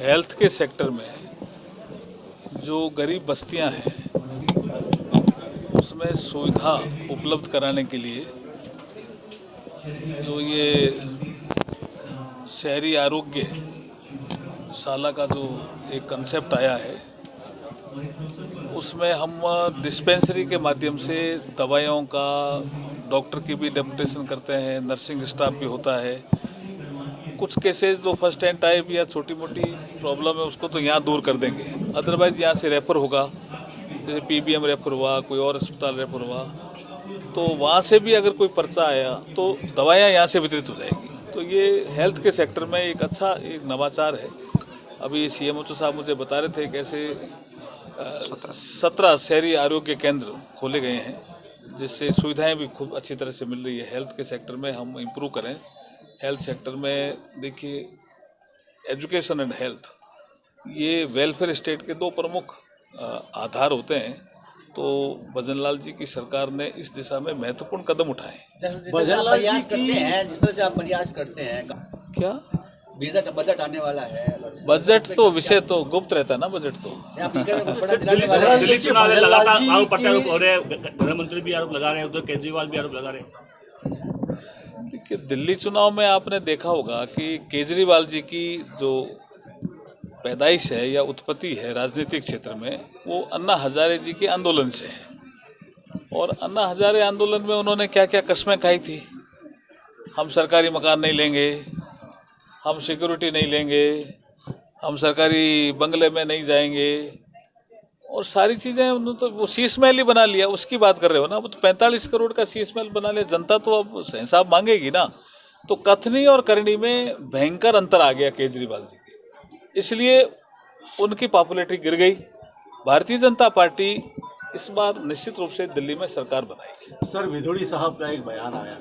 Health के sector में जो गरीब बस्तियां हैं उसमें सुविधा उपलब्ध कराने के लिए जो ये शहरी आरोग्य शाला का जो एक कंसेप्ट आया है उसमें हम डिस्पेंसरी के माध्यम से दवाइयों का, डॉक्टर की भी डेपुटेशन करते हैं, नर्सिंग स्टाफ भी होता है। कुछ केसेस जो फर्स्ट टाइम टाइप या छोटी मोटी प्रॉब्लम है उसको तो यहाँ दूर कर देंगे, अदरवाइज यहाँ से रेफर होगा, जैसे पीबीएम रेफर हुआ, कोई और अस्पताल रेफर हुआ तो वहाँ से भी अगर कोई पर्चा आया तो दवाइयाँ यहाँ से वितरित हो जाएगी। तो ये हेल्थ के सेक्टर में एक अच्छा एक नवाचार है। अभी सीएमओ साहब मुझे बता रहे थे कैसे 17 शहरी आरोग्य केंद्र खोले गए हैं जिससे सुविधाएं भी खूब अच्छी तरह से मिल रही है। हेल्थ के सेक्टर में हम इम्प्रूव करें। हेल्थ सेक्टर में देखिए एजुकेशन एंड हेल्थ ये वेलफेयर स्टेट के दो प्रमुख आधार होते हैं। तो भजनलाल जी की सरकार ने इस दिशा में महत्वपूर्ण कदम उठाए। भजनलाल जी करते हैं जिस तरह से आप प्रयास करते हैं, क्या बजट आने वाला है? बजट तो विषय तो गुप्त रहता है ना, बजट तो दिल्ली चुनाव लगातार आरोप प्रत्यारोप हो रहे हैं, गृहमंत्री भी आरोप लगा रहे हैं, उधर केजरीवाल भी आरोप लगा रहे हैं। देखिए दिल्ली चुनाव में आपने देखा होगा कि केजरीवाल जी की जो पैदाइश है या उत्पत्ति है राजनीतिक क्षेत्र में वो अन्ना हजारे जी के आंदोलन से है। और अन्ना हजारे आंदोलन में उन्होंने क्या क्या कस्में खाई थी, हम सरकारी मकान नहीं लेंगे, हम सिक्योरिटी नहीं लेंगे, हम सरकारी बंगले में नहीं जाएंगे, और सारी चीज़ें उन्होंने तो वो शीश महल ही बना लिया। उसकी बात कर रहे हो ना, वो तो 45 करोड़ का शीश महल बना लिया। जनता तो अब हिसाब मांगेगी ना। तो कथनी और करनी में भयंकर अंतर आ गया केजरीवाल जी के, इसलिए उनकी पॉपुलैरिटी गिर गई। भारतीय जनता पार्टी इस बार निश्चित रूप से दिल्ली में सरकार बनाएगी। सर विधोड़ी साहब का एक बयान आया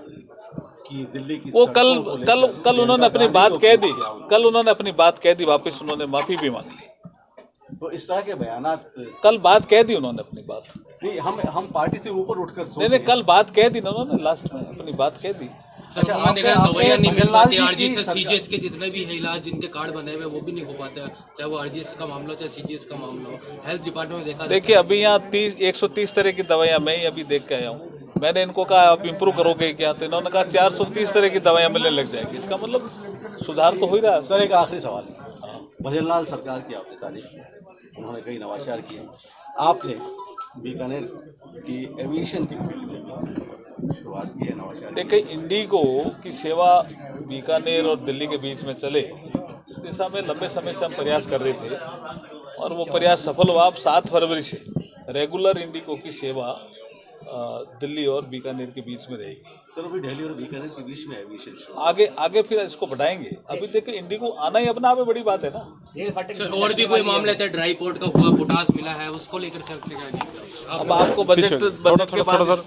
कि दिल्ली की वो कल उन्होंने अपनी बात कह दी, कल उन्होंने अपनी बात कह दी, वापस उन्होंने माफी भी मांग ली। तो इस तरह के बयानात कल बात कह दी उन्होंने अपनी बात। नहीं, हम पार्टी से ऊपर उठकर नहीं, कल बात कह दी ना उन्होंने, लास्ट में अपनी बात कह दी। अच्छा, दवाइयाँ नहीं मिल पाती, आरजीएस सीजीएस के जितने भी इलाज जिनके कार्ड बने हुए वो भी नहीं हो पाते, चाहे वो आरजीएस का मामला हो चाहे सीजीएस का मामला हो। हेल्थ डिपार्टमेंट में देखा, देखिए अभी यहाँ 130 तरह की दवाइयाँ मैं ही अभी देख के आया हूँ। मैंने इनको कहा आप इम्प्रूव करोगे क्या, तो इन्होंने कहा 430 तरह की दवाइयाँ मिलने लग जाएगी। इसका मतलब सुधार तो हो ही रहा है। सर एक आखिरी सवाल है, भजनलाल सरकार की आपने तारीफ की, उन्होंने कई नवाचार किए, आपने बीकानेर की एविएशन की फील्ड में शुरुआत की है नवाचार। देखिए इंडिगो की सेवा बीकानेर और दिल्ली के बीच में चले, इस दिशा में लंबे समय से हम प्रयास कर रहे थे और वो प्रयास सफल हुआ। अब 7 फरवरी से रेगुलर इंडिगो की सेवा दिल्ली और बीकानेर के बीच में रहेगी। सर अभी दिल्ली और बीकानेर के बीच में एविएशन आगे फिर इसको बढ़ाएंगे। अभी देखिए इंडिगो आना ही अपना आप में बड़ी बात है ना। और भी कोई मामले थे, ड्राई पोर्ट का हुआ, पोटास मिला है, उसको लेकर सर क्या? अब आपको बजट के बाद